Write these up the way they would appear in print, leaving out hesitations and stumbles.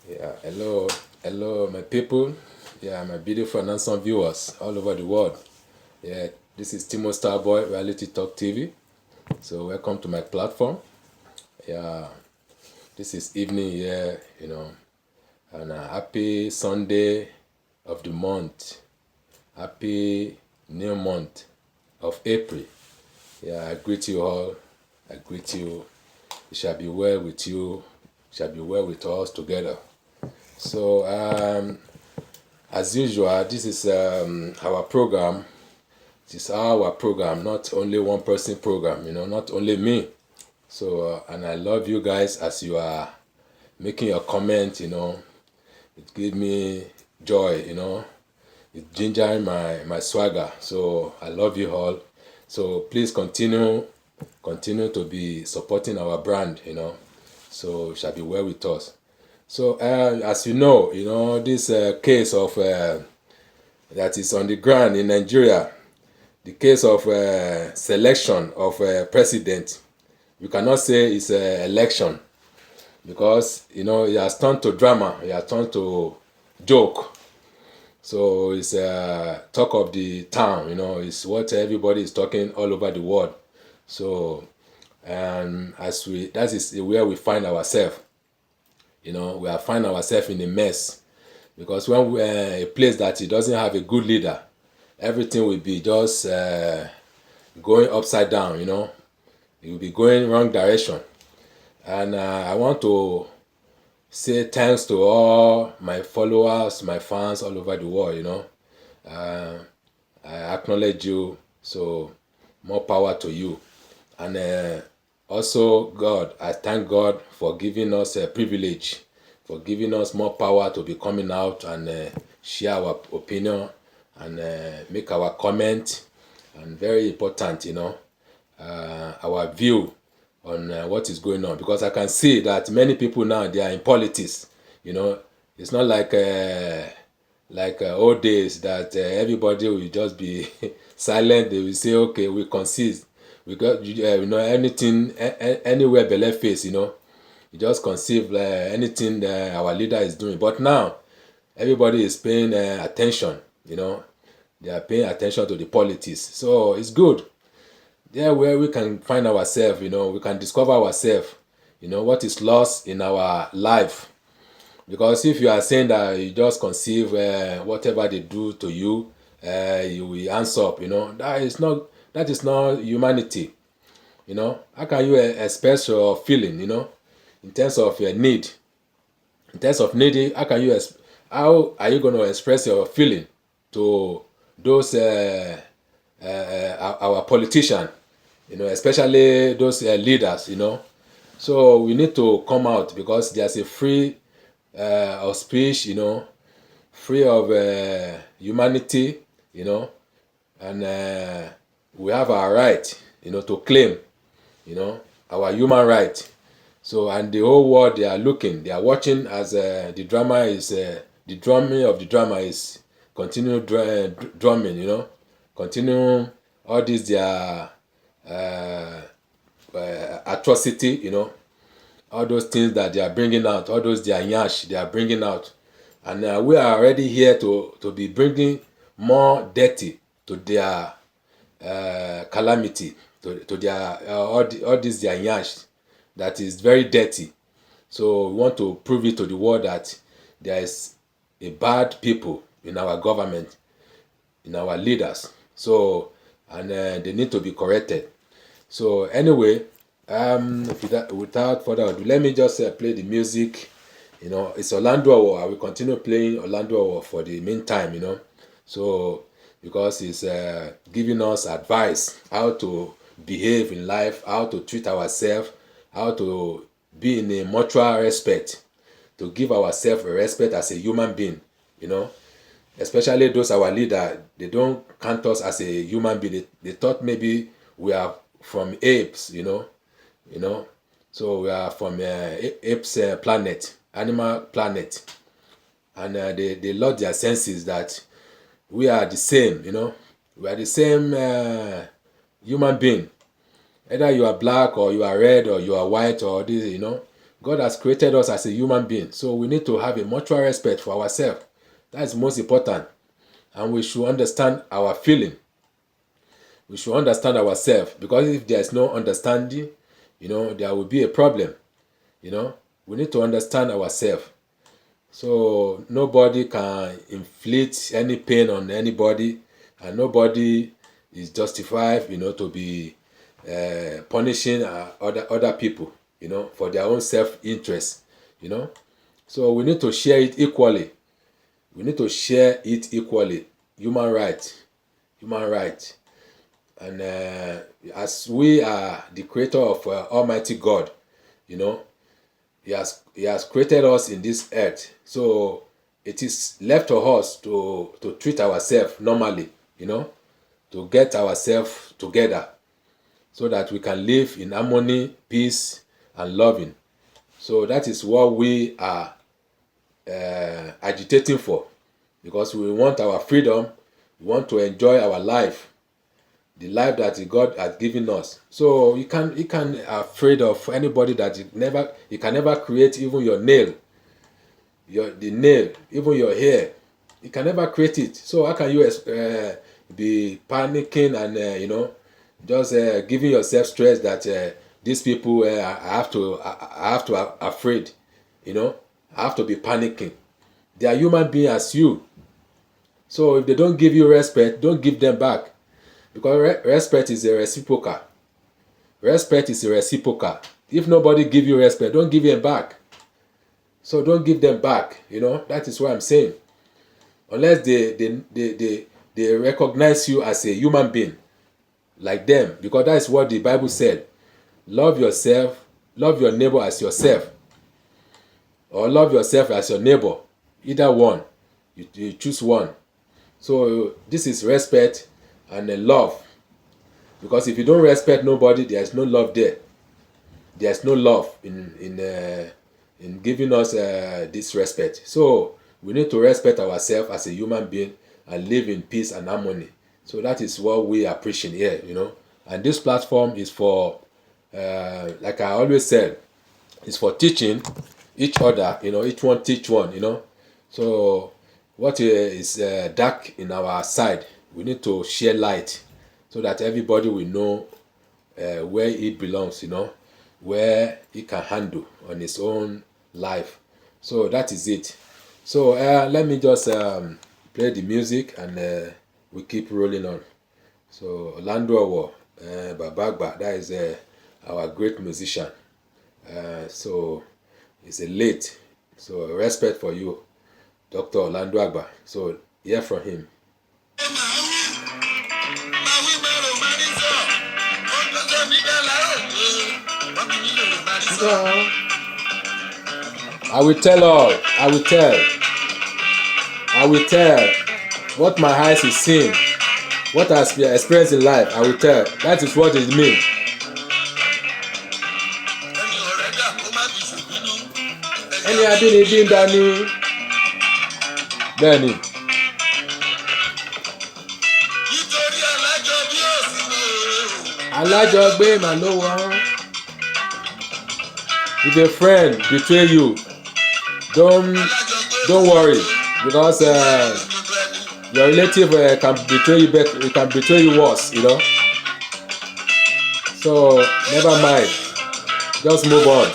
Yeah, hello, my people. Yeah, my beautiful and handsome viewers all over the world. Yeah, this is Timo Starboy Reality Talk TV. So welcome to my platform. Yeah, this is evening here, and a happy Sunday of the month. Happy new month of April. Yeah, I greet you all. I greet you. It shall be well with you. It shall be well with us together. So, as usual, this is our program. This is our program, not only one person program, not only me. So, and I love you guys as you are making your comment, it gives me joy, it ginger my swagger. So, I love you all. So, please continue to be supporting our brand, so it shall be well with us. So, as this case of that is on the ground in Nigeria, the case of selection of president, you cannot say it's election because it has turned to drama, it has turned to joke. So it's talk of the town, it's what everybody is talking all over the world. So that is where we find ourselves. We are find ourselves in a mess because when we a place that it doesn't have a good leader, everything will be just going upside down. It will be going wrong direction. And I want to say thanks to all my followers, my fans all over the world. I acknowledge you. So more power to you. And also God, I thank God for giving us a privilege, for giving us more power to be coming out and share our opinion and make our comment. And very important, our view on what is going on, because I can see that many people now they are in politics. It's not like old days that everybody will just be silent. They will say, okay, we concede, we got anything, anywhere belle face, you just conceive anything that our leader is doing. But now everybody is paying attention. They are paying attention to the politics, so it's good. There where we can find ourselves, we can discover ourselves, what is lost in our life. Because if you are saying that you just conceive whatever they do to you, you will answer up, that is not humanity. How can you express your feeling, in terms of your need? In terms of needing, how are you going to express your feeling to those our politician, especially those leaders, So we need to come out because there's a free of speech, free of humanity, and we have our right, to claim, our human right. So, and the whole world they are watching as the drama is the drumming of the drama is continue drumming, continue all this their atrocity, all those things that they are bringing out, all those their yash they are bringing out, and we are already here to be bringing more dirty to their calamity, to their all this their yash that is very dirty. So we want to prove it to the world that there is a bad people in our government, in our leaders. So, and they need to be corrected. So anyway, without further ado, let me just play the music. It's Orlando Award. I will continue playing Orlando Award for the meantime. So because it's giving us advice how to behave in life, how to treat ourselves, how to be in a mutual respect, to give ourselves a respect as a human being. Especially those our leader, they don't count us as a human being. They thought maybe we are from apes, So we are from apes planet, animal planet, and they lost their senses that we are the same, We are the same human being. Either you are black or you are red or you are white or this, God has created us as a human being, so we need to have a mutual respect for ourselves. That's most important. And we should understand our feeling. We should understand ourselves, because if there's no understanding, there will be a problem. We need to understand ourselves. So nobody can inflict any pain on anybody, and nobody is justified, to be punishing other people, for their own self-interest. So we need to share it equally. We need to share it equally. Human right, human right. And as we are the creator of Almighty God, He has created us in this earth. So it is left to us to treat ourselves normally, to get ourselves together, so that we can live in harmony, peace, and loving. So that is what we are agitating for, because we want our freedom. We want to enjoy our life, the life that God has given us. So you can afraid of anybody that you can never create. Even your nail, the nail, even your hair, you can never create it. So how can you be panicking and just giving yourself stress that these people I have to afraid, I have to be panicking. They are human beings as you. So if they don't give you respect, don't give them back, because respect is a reciprocal. Respect is a reciprocal. If nobody give you respect, don't give them back. So don't give them back. That is what I'm saying. Unless they recognize you as a human being like them, because that is what the Bible said. Love yourself, love your neighbor as yourself, or love yourself as your neighbor. Either one, you choose one. So this is respect and love. Because if you don't respect nobody, there's no love there. There's no love in giving us this respect. So we need to respect ourselves as a human being and live in peace and harmony. So that is what we are preaching here, And this platform is for, like I always said, it's for teaching each other. Each one teach one. So what is dark in our side, we need to share light, so that everybody will know where it belongs, where he can handle on his own life. So that is it. So let me just play the music, and we keep rolling on. So Orlando Owo, Babagba, that is our great musician. So it's a late. So respect for you, Dr. Orlando Agba. So hear from him. I will tell all. I will tell what my eyes is seeing, what has been experienced in life. I will tell. That is what it means. Ẹni abínibí ń dání. Bẹ́ẹ̀ni. Alájọgbé mà ló wọ́n. If a friend betray you, don't worry, because your relative can betray you better. It can betray you worse, So never mind. Just move on.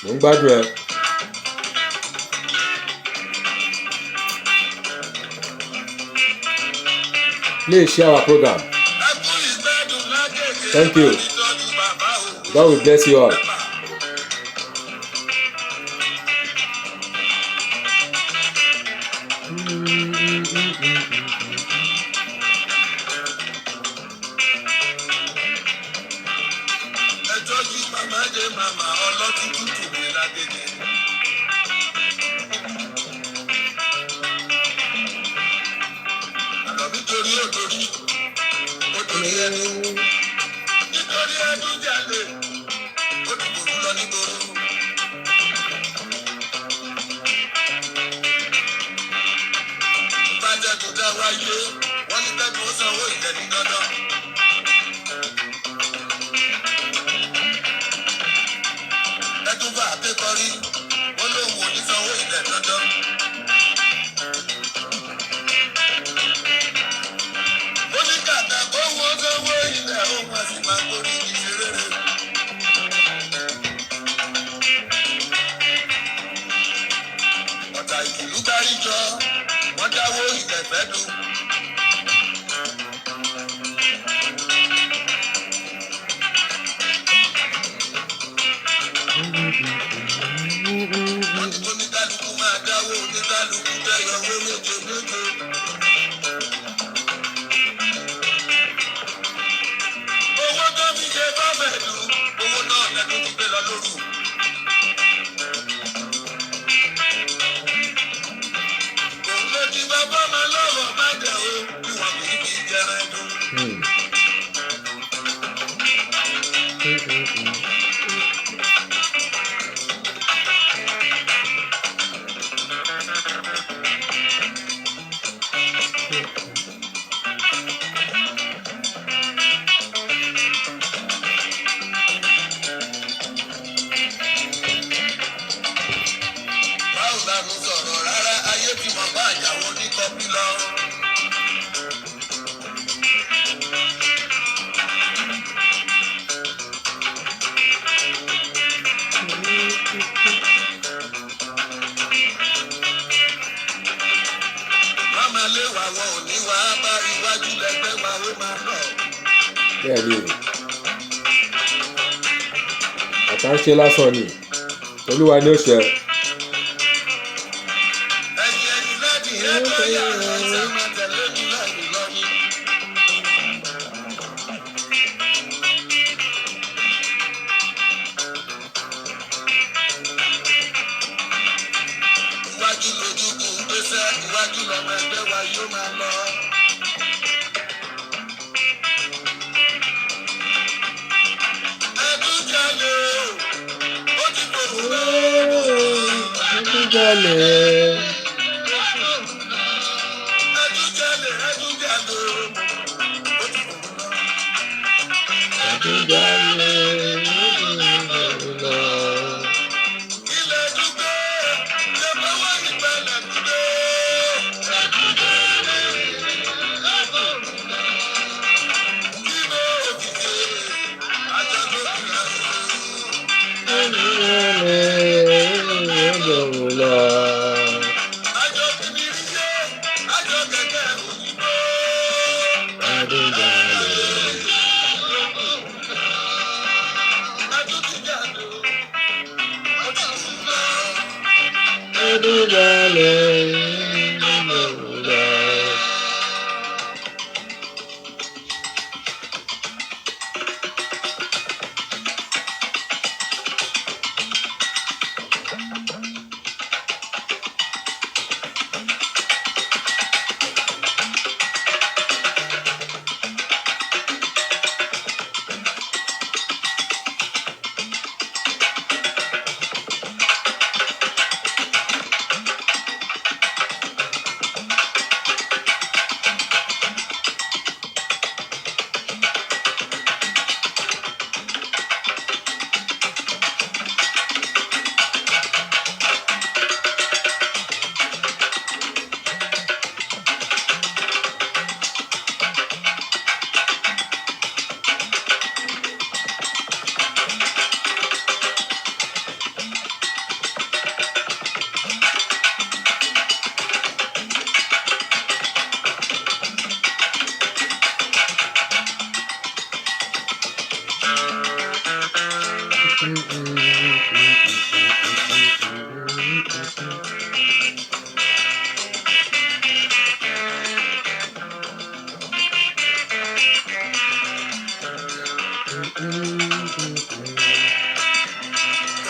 Mo ń gbádùn ẹ. Please share our program. Thank you. God will bless you all. kọrí wọn lóun ò ní sanwó ilẹ̀ dandan. ó ní kàkà kó wọ́n sanwó ilẹ̀ òun á sì máa kórìí ìṣeré rẹ̀. ọ̀tá ìlú dáríjọ wọ́n dáwó ìtẹ̀fẹ́ dùn. wọ́n ní oníkálukú máa dáwó oníkálukú tẹ̀yọ̀ owó méje méje. owó tó fi ṣe bọ́ọ̀bẹ̀ dùn owó náà lẹ́nu ti gbé lọ lóru. òun ló ti bàbá máa lọ́rọ̀ má jẹ́ o bí wọ́n kì í fi jẹrẹ dùn. báwo la nu sọ̀rọ̀ rárá ayé tí mo bá àyàwó ní kọ́pì lọ. máma lé wa wọn ò ní wá bá iwájú lẹgbẹ́ wa ó máa lọ. bẹ́ẹ̀ ni àtàǹṣe lásán ni olúwa ni ó ṣe. ẹ̀yin láti ẹ̀kọ́ yàrá ọ̀sán máa tẹ̀lé mi láì lọ́yìn. iwájú lójúkú ń gbéṣẹ́ iwájú lọ́mọ ẹgbẹ́ wa yóò máa lọ. ẹ̀dùn jalè ó ti fòrò lọ́wọ́. ẹ̀dùn jalè ó ti fòrò lọ́wọ́. ilẹ̀ dúgbò ṣe báwọ̀ ìgbàlẹ̀ dúgbò. kíló òkìkè àjọ tó kìlà àjọ kìnìún yé àjọ kẹ̀kẹ́ òyìnbó. ẹ̀dùn ti jáde ó ti fòrò lọ.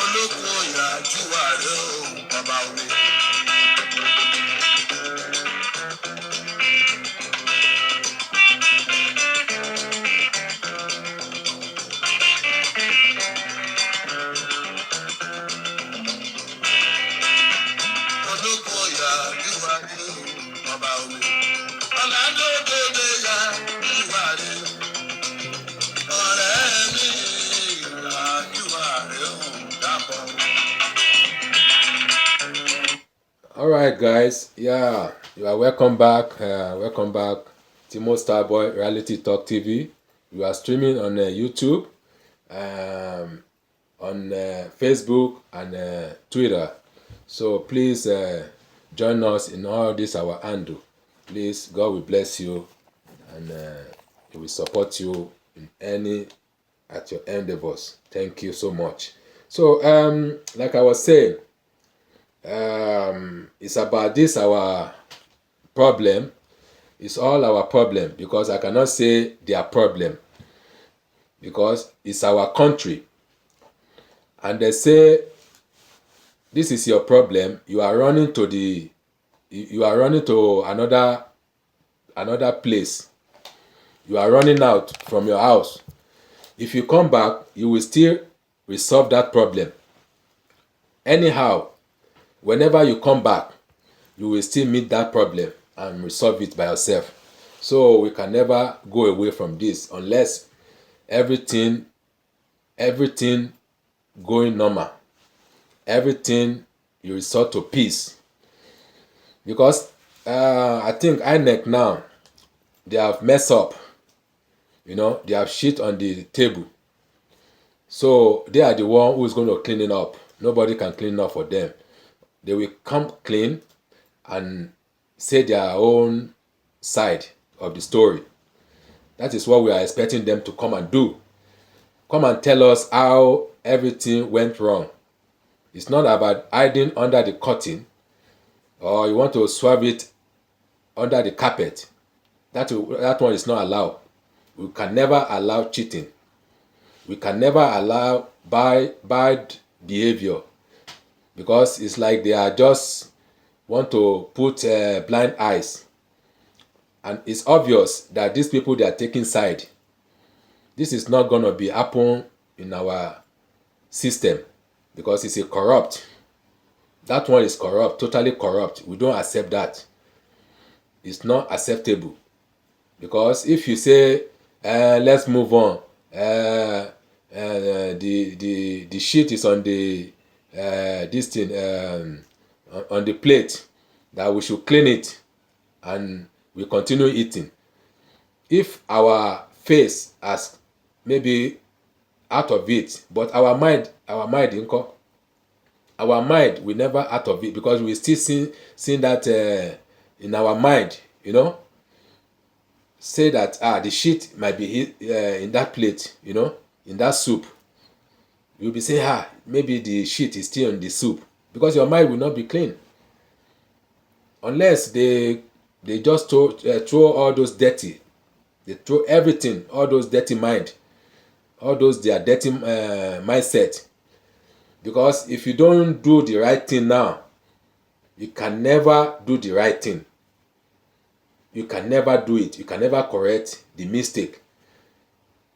olókun ọ̀yà júwà rẹ̀ o bàbá omi. olókun ọ̀yà júwà rẹ̀ o bàbá omi. ọ̀làdó gbèdé ya júwà rẹ̀ ọ̀rẹ́ mi ìlà júwà rẹ̀ o dàpọ̀. All right, guys. Yeah, you are welcome back. Welcome back, Timo Starboy Reality Talk TV. You are streaming on YouTube, on Facebook, and Twitter. So please join us in all this our handle. Please, God will bless you, and He will support you in any at your endeavors. Thank you so much. So, like I was saying, it's about this our problem. It's all our problem, because I cannot say their problem, because it's our country. And they say this is your problem. You are running to another place. You are running out from your house. If you come back, you will still resolve that problem. Anyhow, whenever you come back, you will still meet that problem and resolve it by yourself. So we can never go away from this unless everything going normal. Everything you resort to peace. Because I think INEC now, they have messed up. They have shit on the table. So they are the one who is going to clean it up. Nobody can clean it up for them. They will come clean and say their own side of the story. That is what we are expecting them to come and do. Come and tell us how everything went wrong. It's not about hiding under the curtain, or you want to swab it under the carpet. That one is not allowed. We can never allow cheating. We can never allow bad behavior, because it's like they are just want to put blind eyes. And it's obvious that these people, they are taking side. This is not going to be happen in our system, because it's a corrupt. That one is corrupt, totally corrupt. We don't accept that. It's not acceptable. Because if you say, let's move on, the shit is on the this thing on the plate, that we should clean it and we continue eating. If our face has maybe out of it, but our mind we never out of it, because we still seeing that in our mind, say that the shit might be in that plate, in that soup. You'll be saying, maybe the shit is still in the soup, because your mind will not be clean. Unless they just throw all those dirty, they throw everything, all those dirty mind, all those their dirty mindset. Because if you don't do the right thing now, you can never do the right thing. You can never do it. You can never correct the mistake.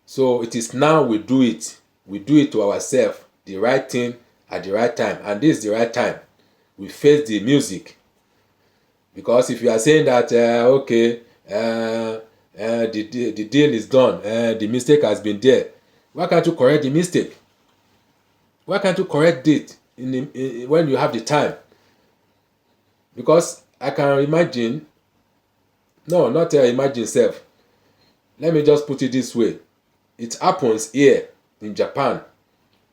So it is now we do it. We do it to ourselves, the right thing at the right time. And this is the right time. We face the music. Because if you are saying that, the deal is done, the mistake has been there, why can't you correct the mistake? Why can't you correct it when you have the time? Because I can imagine, no, not imagine self. Let me just put it this way. It happens here in Japan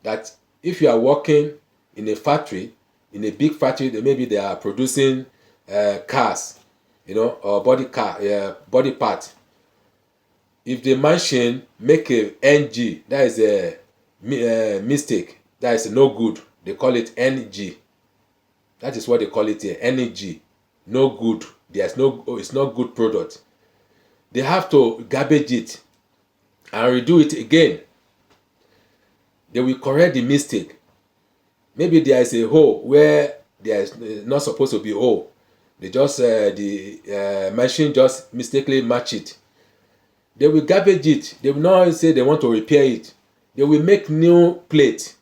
that if you are working in a factory, in a big factory, maybe they are producing cars, or body part. If the machine make a NG, that is a mistake, that is no good. They call it NG. That is what they call it here, NG. No good. It's not good product. They have to garbage it and redo it again. They will correct the mistake. Maybe there is a hole where there is not supposed to be a hole. They just the machine just mistakenly match it. They will garbage it. They will not say they want to repair it. They will make new plate.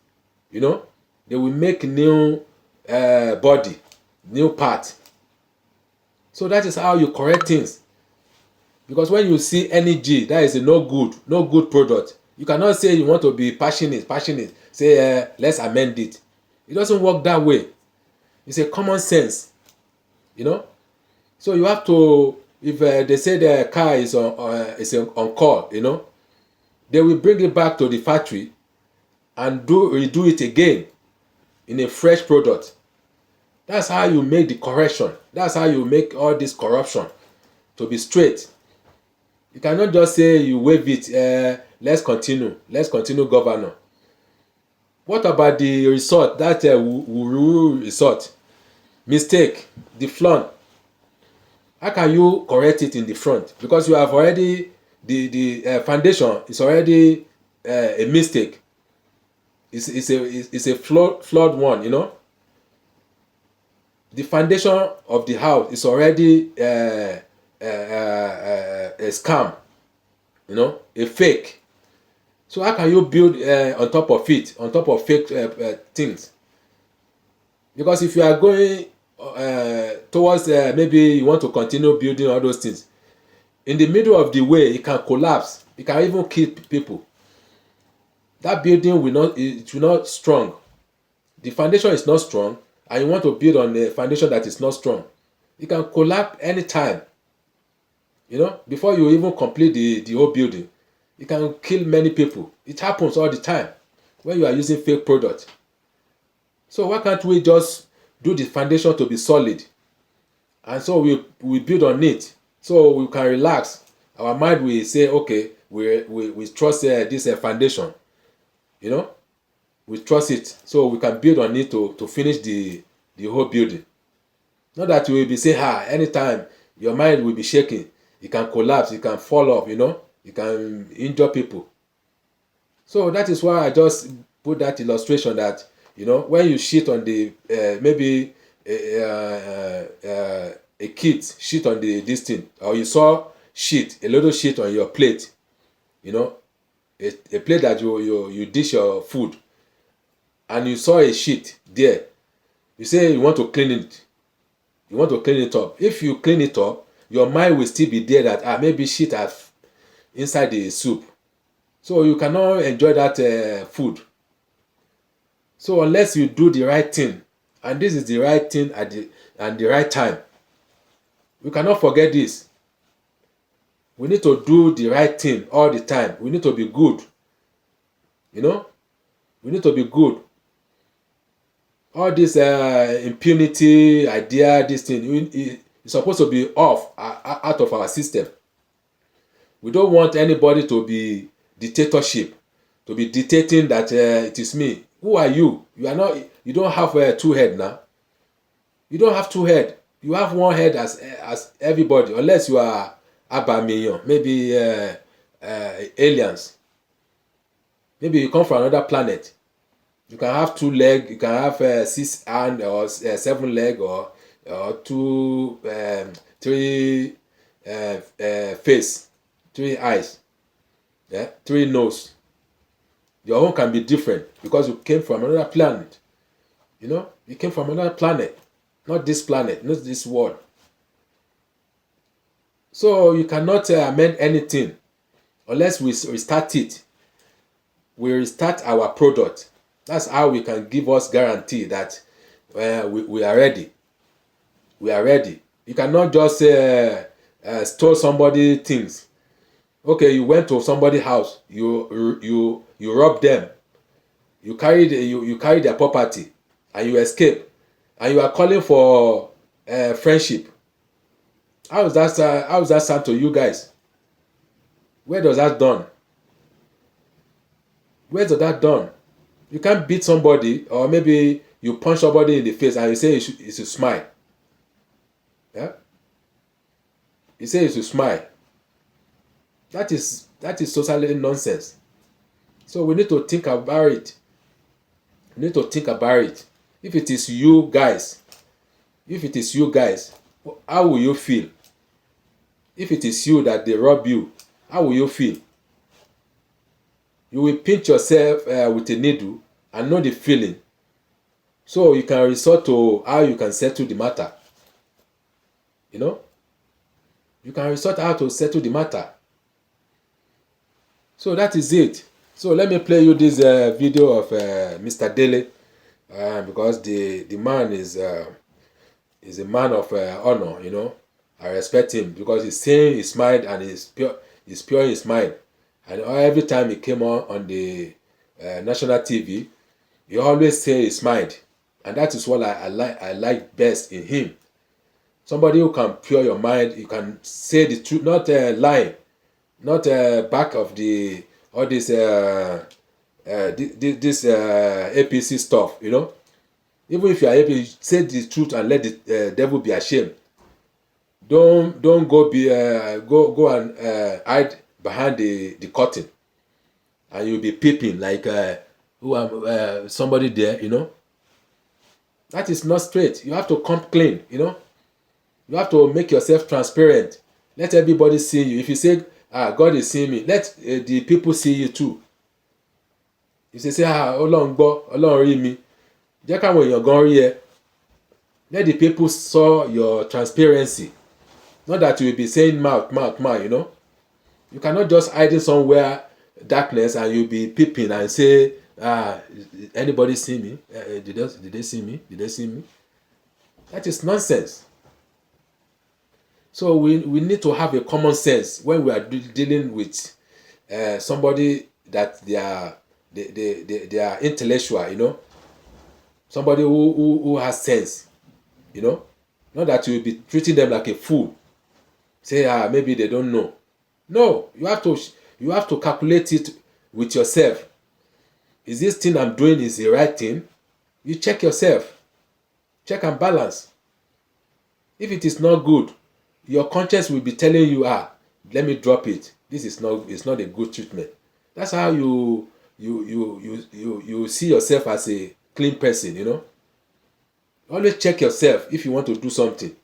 They will make new body, new part. So that is how you correct things. Because when you see energy, that is a no good product. You cannot say you want to be passionate. Say let's amend it. It doesn't work that way. It's a common sense. You know, so you have to, if they say the car is on call, you know, they will bring it back to the factory and redo it again in a fresh product. That's how you make the correction. That's how you make all this corruption to be straight. You cannot just say you waive it. Let's continue, governor. What about the resort, that Wuru resort? Mistake, the front. How can you correct it in the front? Because you have already, the foundation is already a mistake. It's a flawed one, you know. The foundation of the house is already a scam, you know, a fake. So how can you build on top of it, on top of fake things? Because if you are going towards maybe you want to continue building all those things, in the middle of the way it can collapse. It can even kill people. That building will not strong. The foundation is not strong, and you want to build on a foundation that is not strong. It can collapse anytime. You know, before you even complete the whole building, it can kill many people. It happens all the time when you are using fake product. So why can't we just do the foundation to be solid, and so we build on it, so we can relax. Our mind will say, okay, we trust this foundation. You know, we trust it, so we can build on it to finish the whole building. Not that you will be saying, anytime your mind will be shaking, it can collapse, it can fall off, you know, it can injure people. So that is why I just put that illustration that, you know, when you shit on the maybe a kid shit on this thing, or you saw a little shit on your plate, you know, a plate that you dish your food, and you saw a shit there, you say you want to clean it. You want to clean it up. If you clean it up, your mind will still be there that maybe shit have inside the soup. So you cannot enjoy that food. So unless you do the right thing, and this is the right thing at the right time, we cannot forget this. We need to do the right thing all the time. We need to be good. You know, we need to be good. All this impunity idea, this thing, it's supposed to be off, out of our system. We don't want anybody to be dictatorship, to be dictating that it is me. Who are you? You are not. You don't have two head now. You don't have two head. You have one head as everybody, unless you are Abamillion, maybe aliens. Maybe you come from another planet. You can have two leg. You can have 6 hand or 7 leg, or two, three face, 3 eyes, 3 nose. Your own can be different because you came from another planet. You know, you came from another planet, not this planet, not this world. So you cannot amend anything unless we restart it. We restart our product. That's how we can give us guarantee that we are ready. We are ready. You cannot just store somebody things. Okay, you went to somebody's house. You rob them. You carry their property, and you escape, and you are calling for friendship. How is that sound to you guys? Where does that done? Where does that done? You can't beat somebody, or maybe you punch somebody in the face and you say you should smile. Yeah? You say you should smile. That is totally nonsense. So we need to think about it. We need to think about it. If it is you guys, how will you feel? If it is you that they rob you, how will you feel? You will pinch yourself with a needle and know the feeling, so you can resort to how you can settle the matter. You know, you can resort how to settle the matter. So that is it. So let me play you this video of Mr. Dele, because the man is He's a man of honor, you know. I respect him because he's saying his mind and he's pure in his mind. And every time he came on the national TV, he always say his mind, and that is what I like best in him. Somebody who can pure your mind, you can say the truth, not lying, not back of the all this this APC stuff, you know. Even if you are able to say the truth and let the devil be ashamed. Don't go be go and hide behind the curtain, and you'll be peeping like who am somebody there, you know. That is not straight. You have to come clean, you know. You have to make yourself transparent. Let everybody see you. If you say, God is seeing me, let the people see you too. If they say, Ọlọ́run gbọ́, Ọlọ́run rí mi, jẹ́ káwọn èèyàn gan rí ẹ. Let the people saw your transparency. Not that you will be saying mouth, you know. You cannot just hide in somewhere darkness and you'll be peeping and say, anybody see me? Did they see me? Did they see me? That is nonsense. So we need to have a common sense when we are dealing with somebody that they are intellectual, you know. Somebody who has sense, you know. Not that you will be treating them like a fool. Say, maybe they don't know. No, you have to calculate it with yourself. Is this thing I'm doing is the right thing? You check yourself. Check and balance. If it is not good, your conscience will be telling you, let me drop it. This is not a good treatment. That's how you see yourself as a clean person, you know. Always check yourself if you want to do something.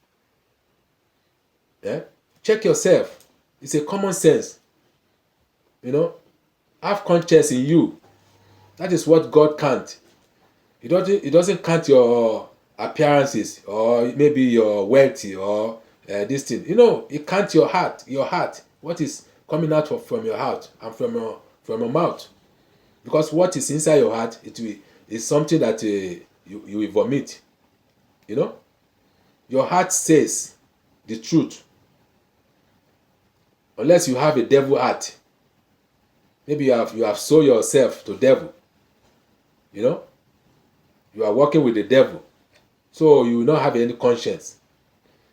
Yeah? Check yourself. It's a common sense. You know, have conscience in you. That is what God can't. He doesn't count your appearances or maybe your wealthy or this thing. You know, He counts your heart. Your heart. What is coming out from your heart and from your mouth. Because what is inside your heart, is something that you will vomit. You know, your heart says the truth. Unless you have a devil heart. Maybe you have sold yourself to devil. You know, you are working with the devil. So you will not have any conscience.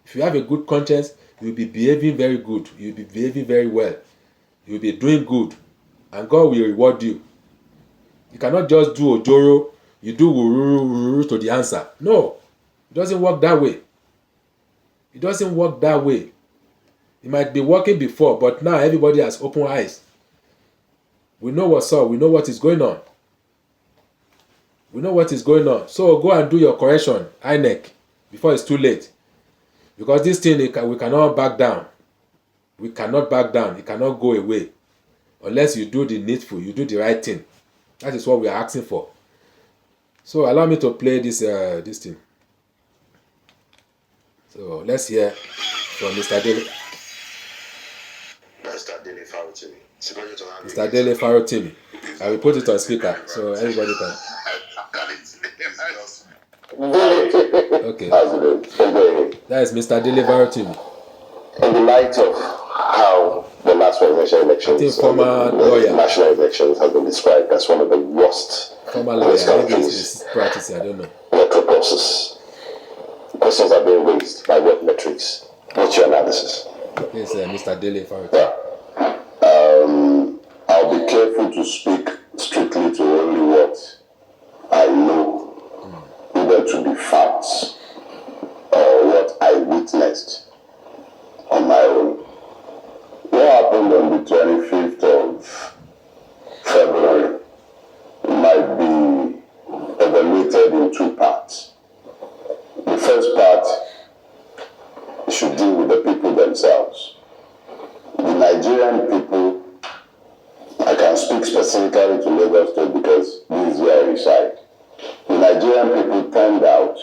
If you have a good conscience, you will be behaving very good. You will be behaving very well. You will be doing good. And God will reward you. You cannot just do ojoro, you do wururu to the answer. No, it doesn't work that way. It doesn't work that way. It might be working before, but now everybody has open eyes. We know what's up. We know what is going on. We know what is going on. So go and do your correction, INEC, before it's too late. Because this thing, we cannot back down. We cannot back down. It cannot go away. Unless you do the needful, you do the right thing. That is what we are asking for. So allow me to play this thing. So let's hear from Mr. Dele. Mr. Dele Farotimi. I will put it on speaker so everybody can. Okay. That is Mr. Dele Farotimi. In the light of how the last presidential elections, national elections have been described as one of the worst former lawyer, maybe he's practicing, I don't know. electoral process. Questions are being raised by what metrics? What's your analysis? Yes, Mr. Dele Farotimi. I'll be careful to speak strictly to only what I know, either to be facts or what I witnessed on my own. What happened on the 25th of February might be evaluated in two parts. The first part should deal with the people themselves. The Nigerian people, I can speak specifically to Lagos State because this is where I reside. The Nigerian people turned out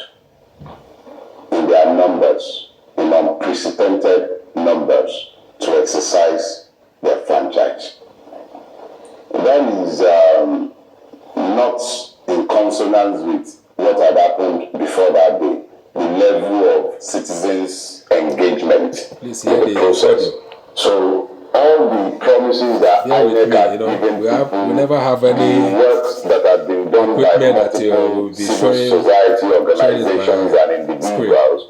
in their numbers, in unprecedented numbers, to exercise their franchise. That is not in consonance with what had happened before that day. The level of citizens' engagement Please in hear the the process. audio. So all the promises that Bear with INEC me, had given people, we never have the any works that have been done by equipment that multiple will be civil showing society it organizations by and screen. individuals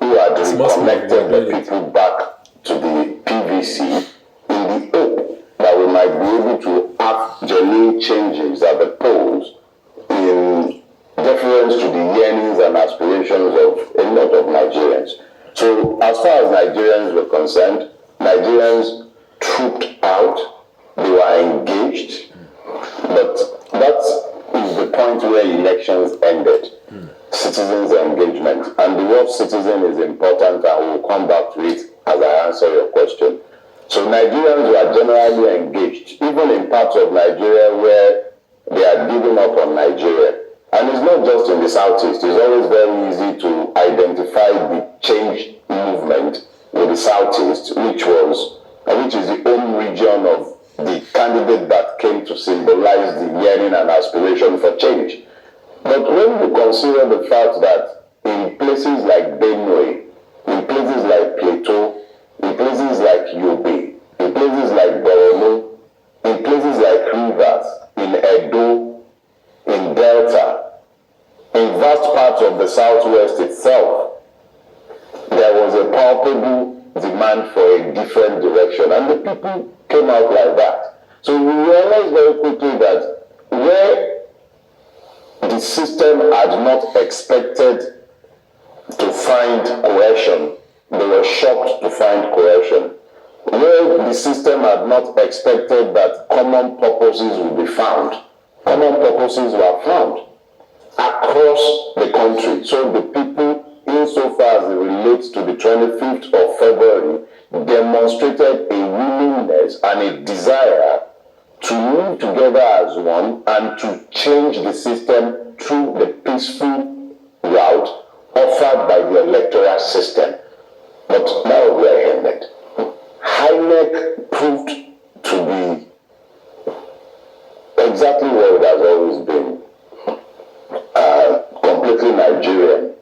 who had It's more small, we are reconnected the doing it. people back to the PVC in the hope that we might be able to have genuine changes at the polls in deference to the yearnings and aspirations of a lot of Nigerians. So as far as Nigerians were concerned, Nigerians trooped out, they were engaged, but that is the point where elections ended. Citizens' engagement. And the word citizen is important, and we'll come back to it as I answer your question. So Nigerians were generally engaged, even in parts of Nigeria where they are giving up on Nigeria. And it's not just in the southeast. It's always very easy to identify the change movement with the southeast, which is the home region of the candidate that came to symbolize the yearning and aspiration for change. But when you consider the fact that in places like Benue, in places like Plateau, in places like Yobe, in places like Borno, in places like Rivers, in Edo, in Delta, in vast parts of the southwest itself, there was a palpable demand for a different direction, and the people came out like that. So we realized very quickly that where the system had not expected to find cohesion, they were shocked to find cohesion. Where the system had not expected that common purposes would be found, common purposes were found across the country. So the people, insofar as it relates to the 25th of February, demonstrated a willingness and a desire to move together as one and to change the system through the peaceful route offered by the electoral system. But now we are ended. INEC proved to be exactly what it has always been. Completely Nigerian.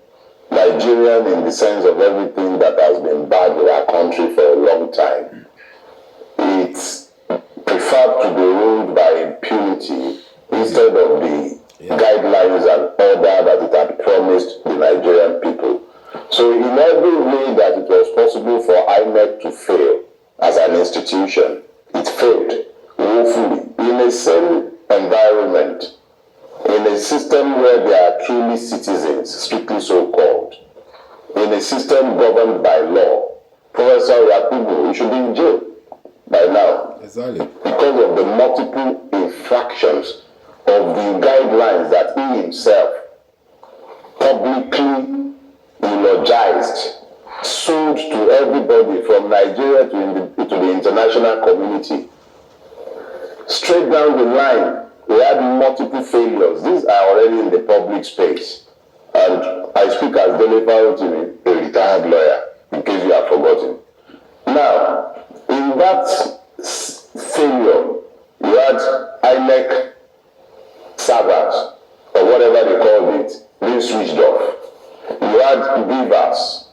Nigerian in the sense of everything that has been bad with our country for a long time. It's preferred to be ruled by impunity instead of the guidelines and order that it had promised the Nigerian people. So in every way that it was possible for INEC to fail as an institution, it failed woefully in the same environment, in a system where they are truly citizens, strictly so called, in a system governed by law. Professor Yakubu, he should be in jail by now. Exactly. Because of the multiple infractions of the guidelines that he himself publicly eulogized, sold to everybody from Nigeria to the international community. Straight down the line, we had multiple failures. These are already in the public space. And I speak as Dele Farotimi, a retired lawyer, in case you have forgotten. Now, in that failure, you had INEC servers, or whatever they called it, being switched off. You had beavers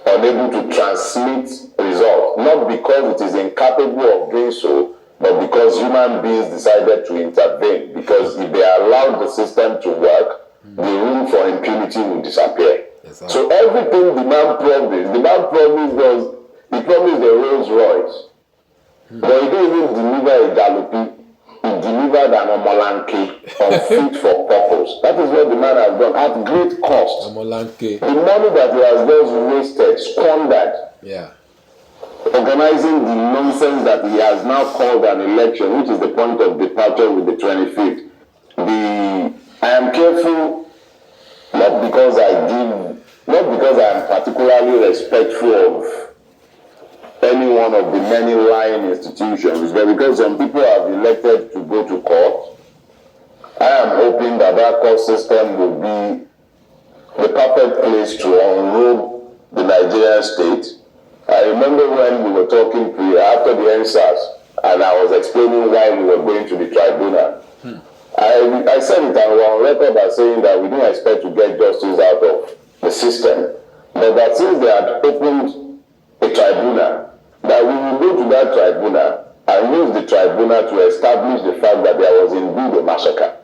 unable to transmit results, not because it is incapable of doing so, but because human beings decided to intervene. Because if they allowed the system to work, the room for impunity will disappear. Exactly. So everything the man promised was, he promised a Rolls Royce, but he didn't even deliver a jalopy. He delivered an omolanke unfit for purpose. That is what the man has done at great cost. Omolanke. The money that he has just wasted, squandered. Yeah. Organizing the nonsense that he has now called an election, which is the point of departure with the 25th. I am careful, not because I am particularly respectful of any one of the many lying institutions, but because some people have elected to go to court. I am hoping that court system will be the perfect place to unrobe the Nigerian state. I remember when we were talking after the NSAS, and I was explaining why we were going to the tribunal. I said it, and we were on record as saying that we didn't expect to get justice out of the system, but that since they had opened a tribunal, that we will go to that tribunal and use the tribunal to establish the fact that there was indeed a massacre.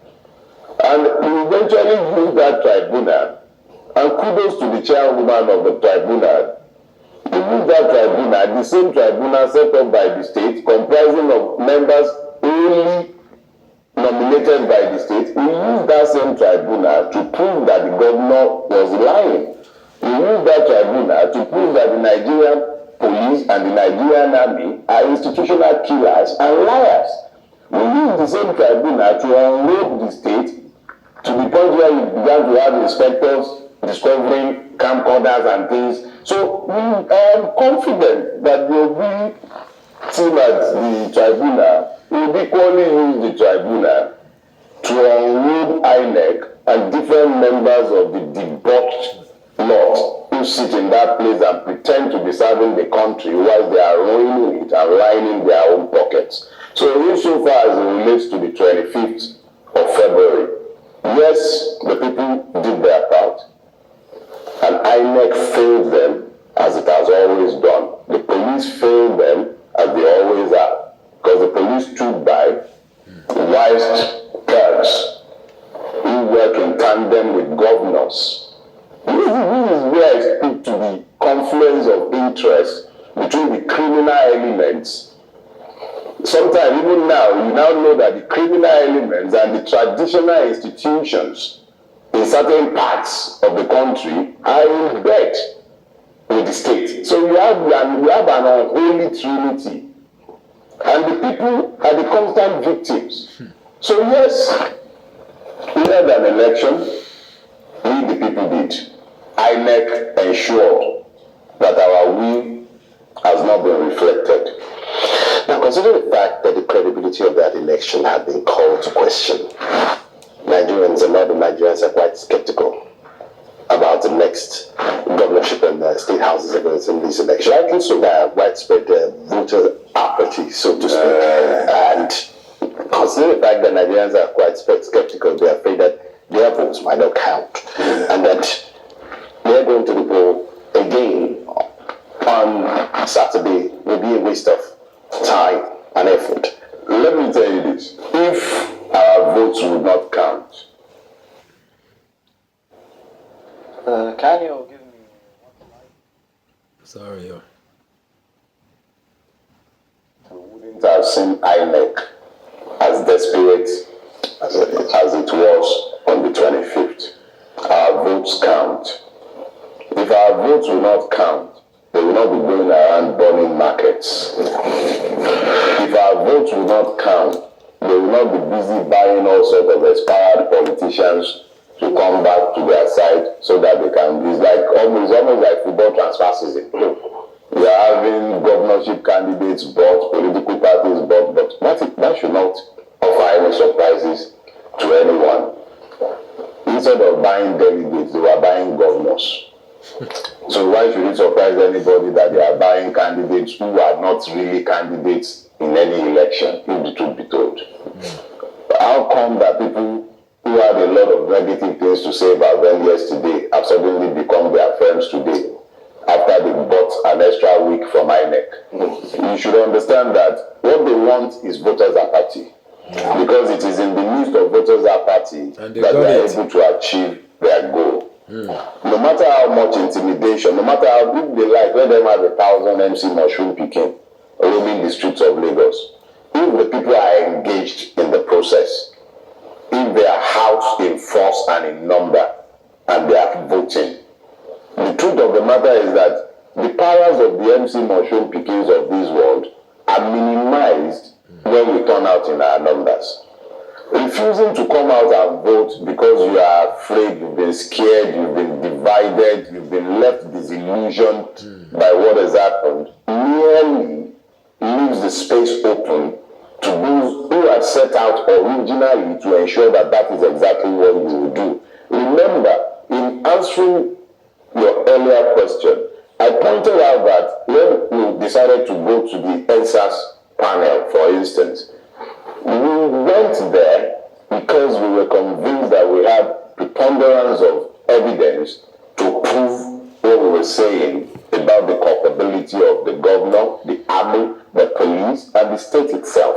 And we eventually used that tribunal, and kudos to the chairwoman of the tribunal. We used that tribunal, the same tribunal set up by the state, comprising of members only nominated by the state. We used that same tribunal to prove that the governor was lying. We used that tribunal to prove that the Nigerian police and the Nigerian army are institutional killers and liars. We used the same tribunal to unload the state to the point where we began to have inspectors discovering camcorders and things. So we are confident that the OB team at the tribunal will equally use the tribunal to unload INEC and different members of the debauched lot who sit in that place and pretend to be serving the country while they are ruining it and lining their own pockets. So insofar as it relates to the 25th of February, yes, the people did their part. And INEC failed them as it has always done. The police failed them as they always are. Because the police stood by whilst thugs who work in tandem with governors. This is where I speak to the confluence of interest between the criminal elements. Sometimes, even now, you now know that the criminal elements and the traditional institutions in certain parts of the country are in bed with the state. So you have an unholy trinity. And the people are the constant victims. So yes, we had an election. We, the people, did. INEC ensured that our will has not been reflected. Now, consider the fact that the credibility of that election had been called to question. Nigerians, a lot of Nigerians are quite skeptical about the next governorship and state houses in these elections. Rightly so, there are widespread voter apathy, so to speak. And consider the fact that Nigerians are quite skeptical, they are afraid that their votes might not count, and that they're going to the poll again on Saturday will be a waste of time and effort. Let me tell you this. If our votes would not count, Can you give me Sorry. we wouldn't have seen INEC as desperate as it was on the 25th. Our votes count. If our votes will not count, they will not be going around burning markets. If our votes will not count, they will not be busy buying all sorts of expired politicians to come back to their side so that they can. It's like almost like football transfer season. We are having governorship candidates bought, political parties bought, but that should not offer any surprises to anyone. Instead of buying delegates, they were buying governors. So why should it surprise anybody that they are buying candidates who are not really candidates in any election, if the truth be told? How come that people who had a lot of negative things to say about them yesterday have suddenly become their friends today after they bought an extra week from INEC? You should understand that what they want is voters' apathy. Because it is in the midst of voters' apathy that they are able to achieve their goal. No matter how much intimidation, no matter how if they like, let them have 1,000 MC mushroom picking roaming the streets of Lagos. If the people are engaged in the process, if they are housed in force and in number, and they are voting, the truth of the matter is that the powers of the MC mushroom pickings of this world are minimized when we turn out in our numbers. Refusing to come out and vote because you are afraid, you've been scared, you've been divided, you've been left disillusioned by what has happened, merely leaves the space open to those who had set out originally to ensure that that is exactly what you will do. Remember, in answering your earlier question, I pointed out that when we decided to go to the ENSAS panel, for instance, we went there because we were convinced that we had preponderance of evidence to prove what we were saying about the culpability of the governor, the army, the police, and the state itself.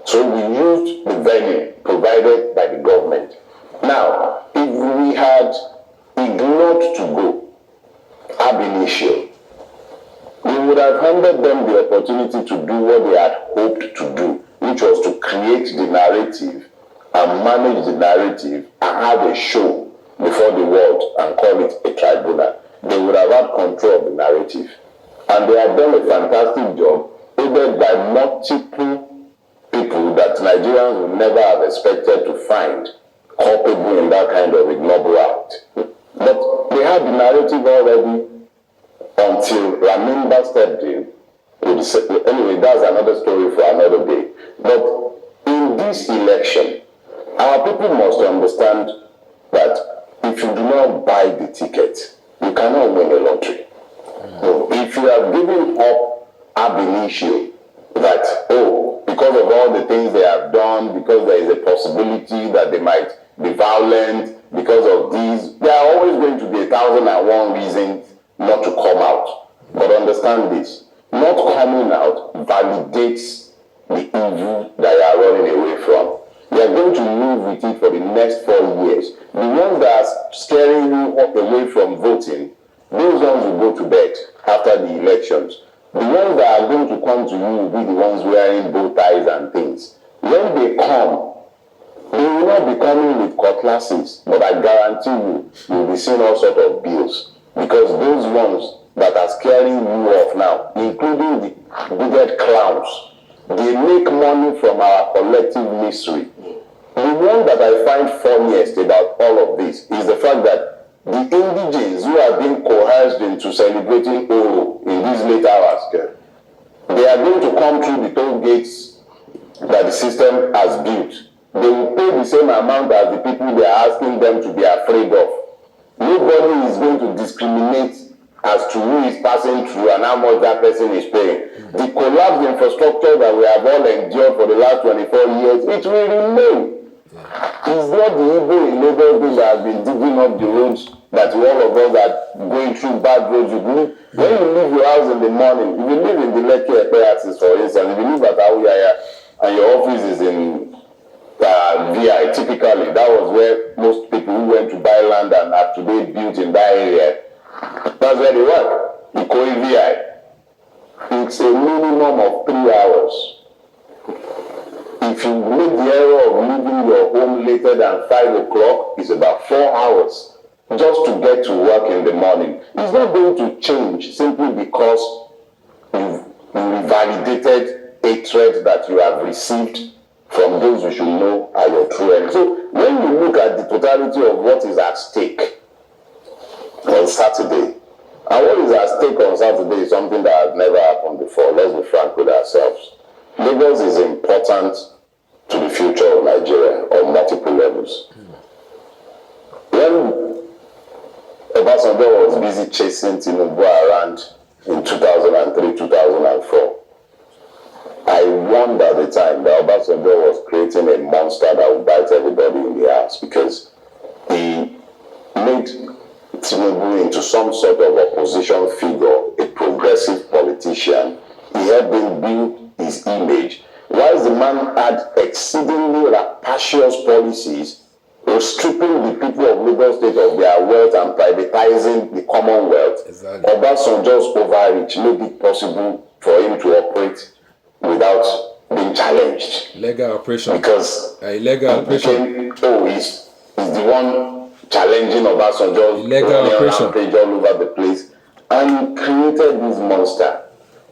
So we used the venue provided by the government. Now, if we had ignored to go ab initio, we would have handed them the opportunity to do what they had hoped to do, which was to create the narrative and manage the narrative and have a show before the world and call it a tribunal. They would have had control of the narrative. And they have done a fantastic job, aided by multiple people that Nigerians would never have expected to find culpable in that kind of ignoble act. But they had the narrative already until Ramimba stepped in. Anyway, that's another story for another day. But in this election, our people must understand that if you do not buy the ticket, you cannot win a lottery. So if you have given up ab initio that, because of all the things they have done, because there is a possibility that they might be violent, because of these, there are always going to be 1,001 reasons not to come out. But understand this, not coming out validates the evil that you are running away from. You are going to live with it for the next 4 years. The ones that are scaring you away from voting, those ones will go to bed after the elections. The ones that are going to come to you will be the ones wearing bow ties and things. When they come, they will not be coming with cutlasses, but I guarantee you will be seeing all sorts of bills. Because those ones that are scaring you off now, including the bigot clowns, they make money from our collective misery. The one that I find funniest about all of this is the fact that the indigenes who are being coerced into celebrating Oro in these late hours, they are going to come through the toll gates that the system has built. They will pay the same amount as the people they are asking them to be afraid of. Nobody is going to discriminate as to who is passing through and how much that person is paying. The collapsed infrastructure that we have all endured for the last 24 years, it will remain. It's not the Igbo in Lagos that has been digging up the roads that all of us are going through bad roads. When you leave your house in the morning, if you live in the Lekki Epe axis, for instance, if you live at Awuyaya and your office is in VI, typically, that was where most people who went to buy land and have today built in that area, that's where they work. Ikoyi VI. It's a minimum of 3 hours. If you make the error of leaving your home later than 5 o'clock, it's about 4 hours just to get to work in the morning. It's not going to change simply because you've validated a threat that you have received from those you should know are your true enemies. So when you look at the totality of what is at stake on Saturday, and what is at stake on Saturday is something that has never happened before. Let's be frank with ourselves. Lagos is important to the future of Nigeria on multiple levels. When Obasanjo was busy chasing Tinubu around in 2003, 2004, I warned at the time that Obasanjo was creating a monster that would bite everybody in the ass because he made Tinubu into some sort of opposition figure, a progressive politician. He helped him build his image. Whilst the man had exceedingly rapacious policies, stripping the people of Lagos State of their wealth and privatizing the Commonwealth, Obasanjo's overreach made it possible for him to operate without being challenged. Legal operation. Because illegal operation. He's the one challenging Obasanjo's rampage all over the place. And he created this monster.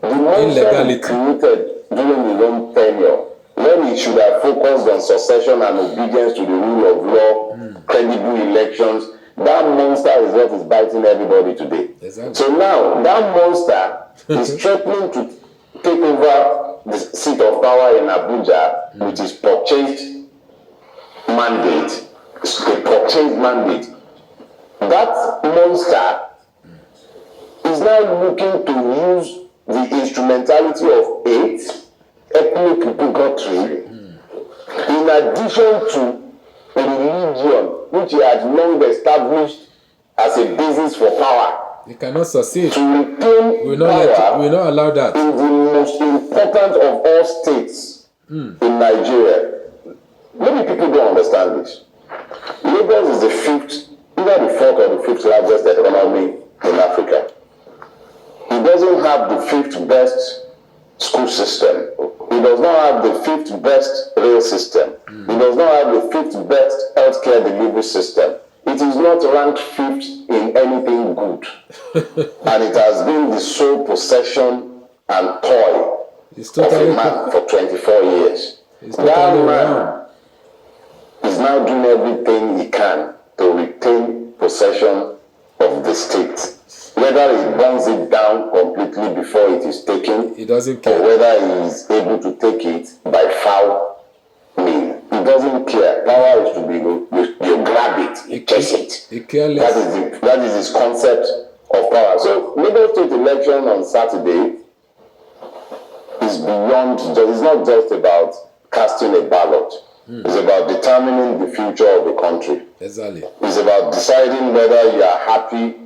The monster he created during his own tenure, when he should have focused on succession and obedience to the rule of law, credible elections, that monster is what is biting everybody today. Exactly. So now, that monster is threatening to take over the seat of power in Abuja with his purchased mandate. A purchased mandate. That monster is now looking to use the instrumentality of hate, ethnic bigotry, in addition to religion, which he had long established as a basis for power. They cannot succeed. To retain We will not allow that. in the most important of all states in Nigeria. Many people don't understand this. Lagos is the fifth, either the fourth or the fifth largest economy in Africa. It doesn't have the fifth best school system. It does not have the fifth best rail system. It does not have the fifth best healthcare delivery system. It is not ranked fifth in anything good. And it has been the sole possession and toy of a man for 24 years. That man is now doing everything he can to retain possession of the state. Whether he burns it down completely before it is taken, he doesn't care. Or whether he is able to take it by foul means. He doesn't care. Power is to be, you grab it, you chase it. He careless. That is his concept of power. So, Lagos State election on Saturday is beyond, it's not just about casting a ballot. It's about determining the future of the country. Exactly. It's about deciding whether you are happy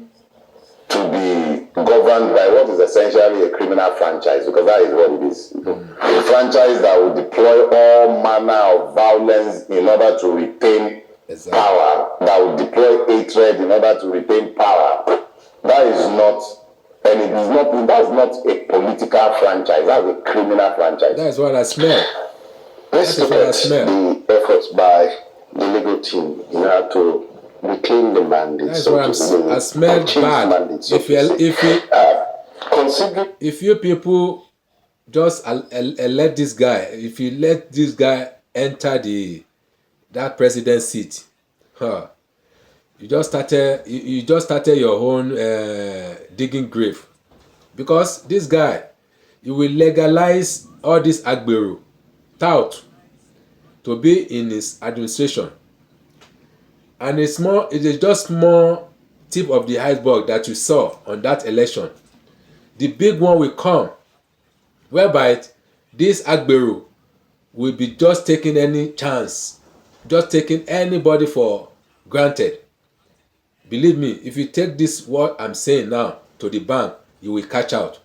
to be governed by what is essentially a criminal franchise, because that is what it is. A franchise that will deploy all manner of violence in order to retain power, that will deploy hatred in order to retain power. That is not, and it is not, that's not a political franchise, that's a criminal franchise. That is what I smell. Let's look at the efforts by the legal team in order to reclaim the mandate. That's what I smell bad. If you people just let this guy, if you let this guy enter that president seat, you just started your own digging grave, because this guy, you will legalize all this agbero tout to be in his administration. And it is just more tip of the iceberg that you saw on that election. The big one will come, whereby this agbero will be just taking any chance, just taking anybody for granted. Believe me, if you take this what I'm saying now to the bank, you will catch out.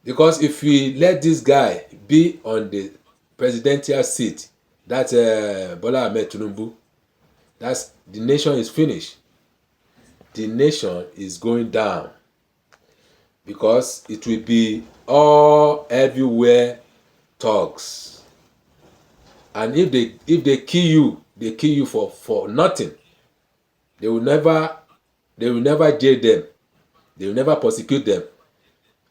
Because if we let this guy be on the presidential seat, that's Bola Ahmed Tinubu, that's the nation is finished. The nation is going down, because it will be all everywhere thugs. And if they kill you, they kill you for nothing. They will never jail them. They will never prosecute them.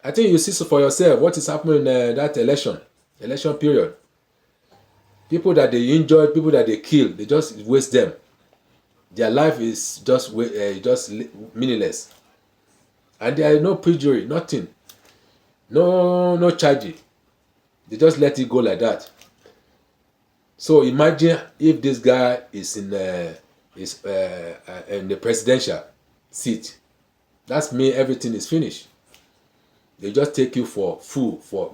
I think you see for yourself what is happening in that election period. People that they injured, people that they kill, they just waste them. Their life is just meaningless, and there is no perjury, nothing, no charge. They just let it go like that. So imagine if this guy is in the presidential seat. That's mean everything is finished. They just take you for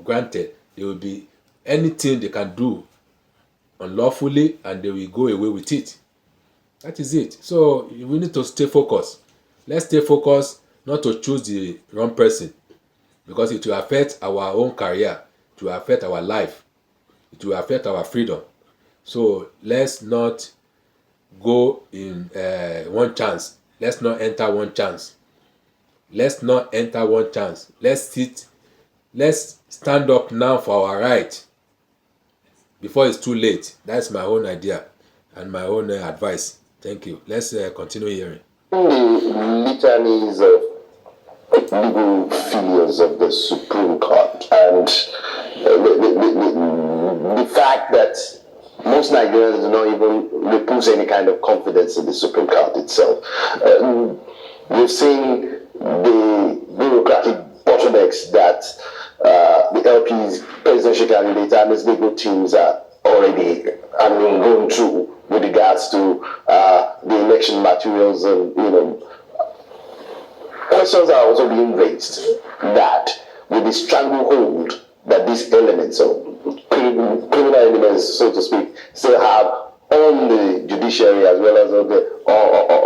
granted. There will be anything they can do unlawfully, and they will go away with it. That is it. So we need to stay focused. Let's stay focused not to choose the wrong person, because it will affect our own career, it will affect our life, it will affect our freedom. So let's not go in one chance. Let's not enter one chance. Let's not enter one chance. Let's stand up now for our right before it's too late. That's my own idea and my own advice. Thank you. Let's continue hearing. The litanies of legal failures of the Supreme Court, and the fact that most Nigerians do not even repose any kind of confidence in the Supreme Court itself. We've seen the bureaucratic bottlenecks that the LP's presidential candidate and his legal teams are already going through with regards to the election materials, and questions are also being raised that with the stranglehold that these elements of criminal elements, so to speak, still have on the judiciary as well as on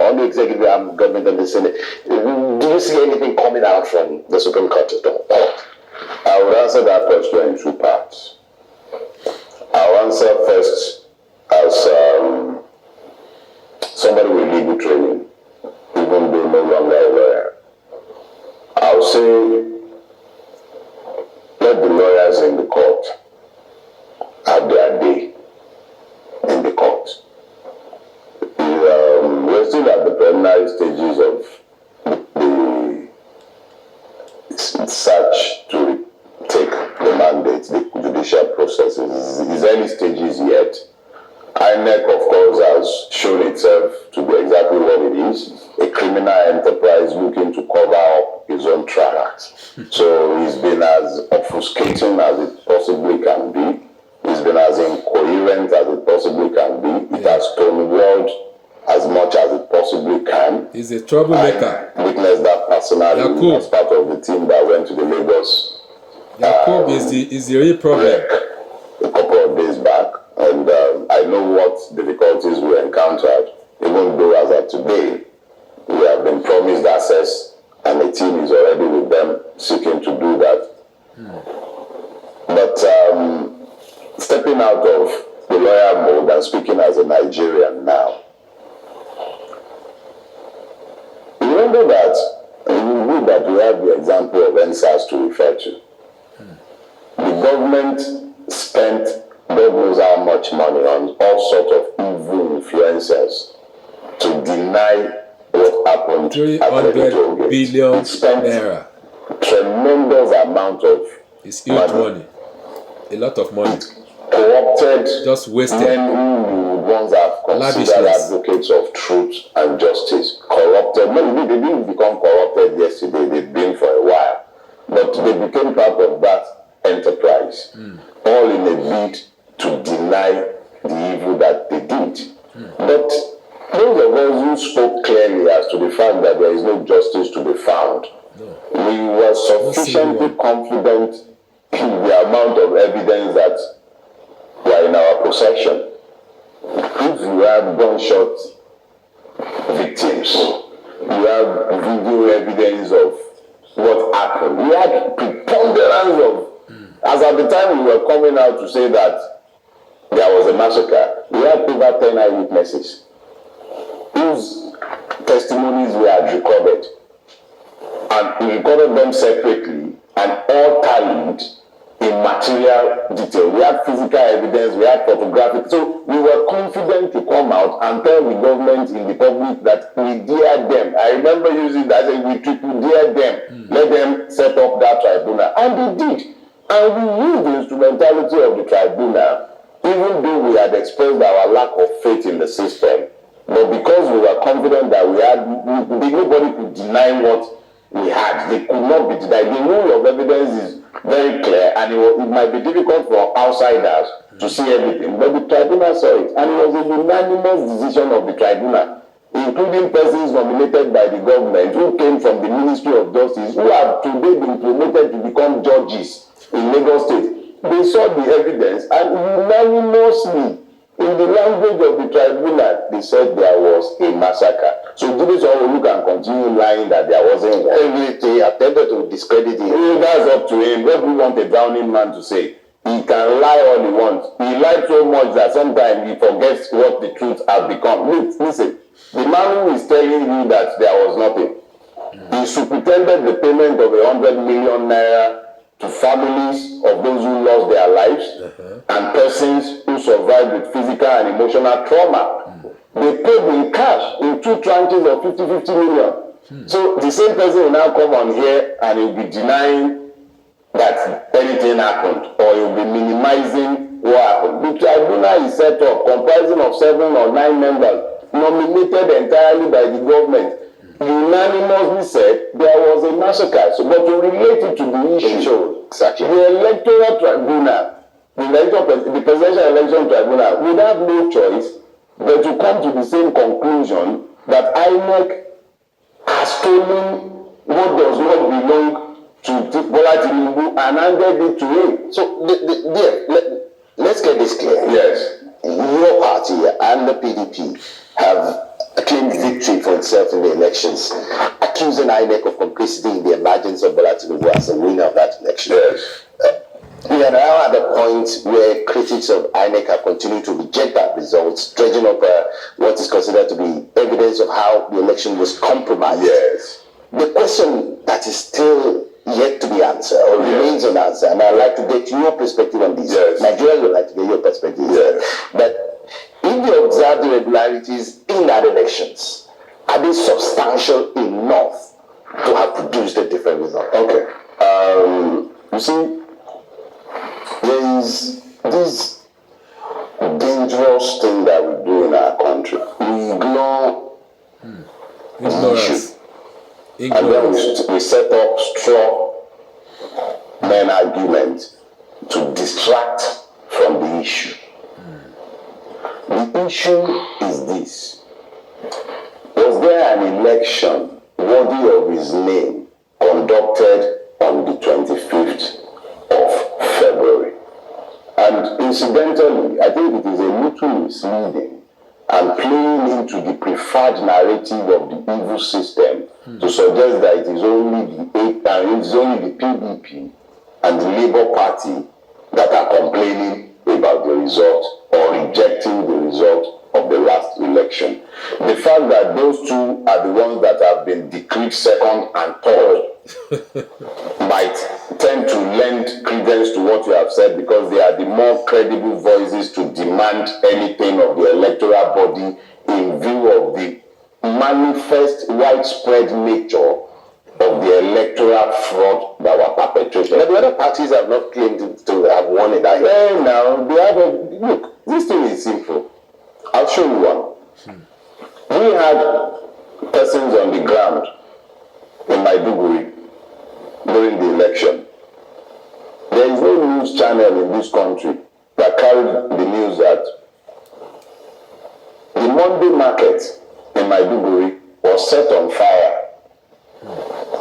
on the executive arm of government and the Senate. Do you see anything coming out from the Supreme Court at all? I would answer that question in two parts. I'll answer first as somebody with legal training, even though no longer a lawyer. I'll say, let the lawyers in the court have their day in the court. We're still at the preliminary stages of the search to take the mandate, the judicial processes. Is early stages yet. INEC, of course, has shown itself to be exactly what it is, a criminal enterprise looking to cover up his own tracks. So he's been as obfuscating as it possibly can be. He's been as incoherent as it possibly can be. It has stonewalled as much as it possibly can. He's a troublemaker. I witnessed that personally as part of the team that went to the Lagos. Jacob is the real problem. A couple of days back, and I know what difficulties we encountered, even though as of today, we have been promised access, and the team is already with them seeking to do that. But stepping out of the lawyer mode and speaking as a Nigerian now, remember that we have the example of NSAS to refer to. The government spent God knows how much money on all sorts of evil influencers to deny what happened. 300 billion naira. Tremendous amount of it's huge money. A lot of money. Corrupted. Just wasted. Men who once have considered advocates of truth and justice. Corrupted. They didn't become corrupted yesterday. They've been for a while. But they became part of that enterprise. All in a bid to deny the evil that they did. But those of us who spoke clearly as to the fact that there is no justice to be found, we were sufficiently confident in the amount of evidence that were in our possession. If you have gunshot victims, you have video evidence of what happened. We had preponderance of, as at the time we were coming out to say that there was a massacre, we had over 10 eyewitnesses whose testimonies we had recorded. And we recorded them separately and all tallied in material detail. We had physical evidence, we had photographic. So we were confident to come out and tell the government in the public that we dare them. I remember using that, we triple dare them. Let them set up that tribunal. And they did. And we used the instrumentality of the tribunal, even though we had expressed our lack of faith in the system. But because we were confident that nobody could deny what we had. They could not be denied. The rule of evidence is very clear, and it might be difficult for outsiders to see everything. But the tribunal saw it, and it was a unanimous decision of the tribunal, including persons nominated by the government who came from the Ministry of Justice, who have today been promoted to become judges in Lagos State. They saw the evidence, and unanimously, in the language of the tribunal, they said there was a massacre. So Julius Owolu can continue lying that there wasn't one. Everything attempted to discredit him. That's up to him. What we want a drowning man to say? He can lie all he wants. He lied so much that sometimes he forgets what the truth has become. Listen, the man who is telling you that there was nothing, he superintended the payment of 100 million naira to families of those who lost their lives and persons who survived with physical and emotional trauma. They paid in cash in 2 tranches of 50 million. So the same person will now come on here and he'll be denying that anything happened, or he'll be minimizing what happened. The tribunal is set up comprising of 7 or 9 members nominated entirely by the government. Unanimously said there was a massacre. So, but to relate it to the issue, exactly. The electoral tribunal, the presidential election tribunal would have no choice but to come to the same conclusion that INEC has stolen what does not belong to Bola Tinubu and handed it to him. So, let's get this clear. Yes. Your party and the PDP have claimed victory victory for itself in the elections, accusing INEC of complicity in the emergence of Bola Tinubu as a winner of that election. Yes. We are now at the point where critics of INEC have continued to reject that result, dredging up what is considered to be evidence of how the election was compromised. Yes. The question that is still yet to be answered or remains unanswered, and I'd like to get your perspective on this. Yes. Nigerians would like to get your perspective. Yes. But if you observe the irregularities in that elections, are they substantial enough to have produced a different result? Okay. You see, there is this dangerous thing that we do in our country. We ignore Ignorance. and then we set up straw man argument to distract from the issue. The issue is this: was there an election worthy of his name conducted on the 25th of February? And incidentally, I think it is a little misleading and playing into the preferred narrative of the evil system to suggest that it is only the PDP and the Labour Party that are complaining about the result or rejecting the result of the last election. The fact that those two are the ones that have been decreed second and third might tend to lend credence to what you have said, because they are the more credible voices to demand anything of the electoral body in view of the manifest widespread nature of the electoral fraud that were perpetrated. But the other parties have not claimed to have won it. Well, now, they have look, this thing is simple. I'll show you one. We had persons on the ground in Maiduguri during the election. There is no news channel in this country that carried the news that the Monday market in Maiduguri was set on fire,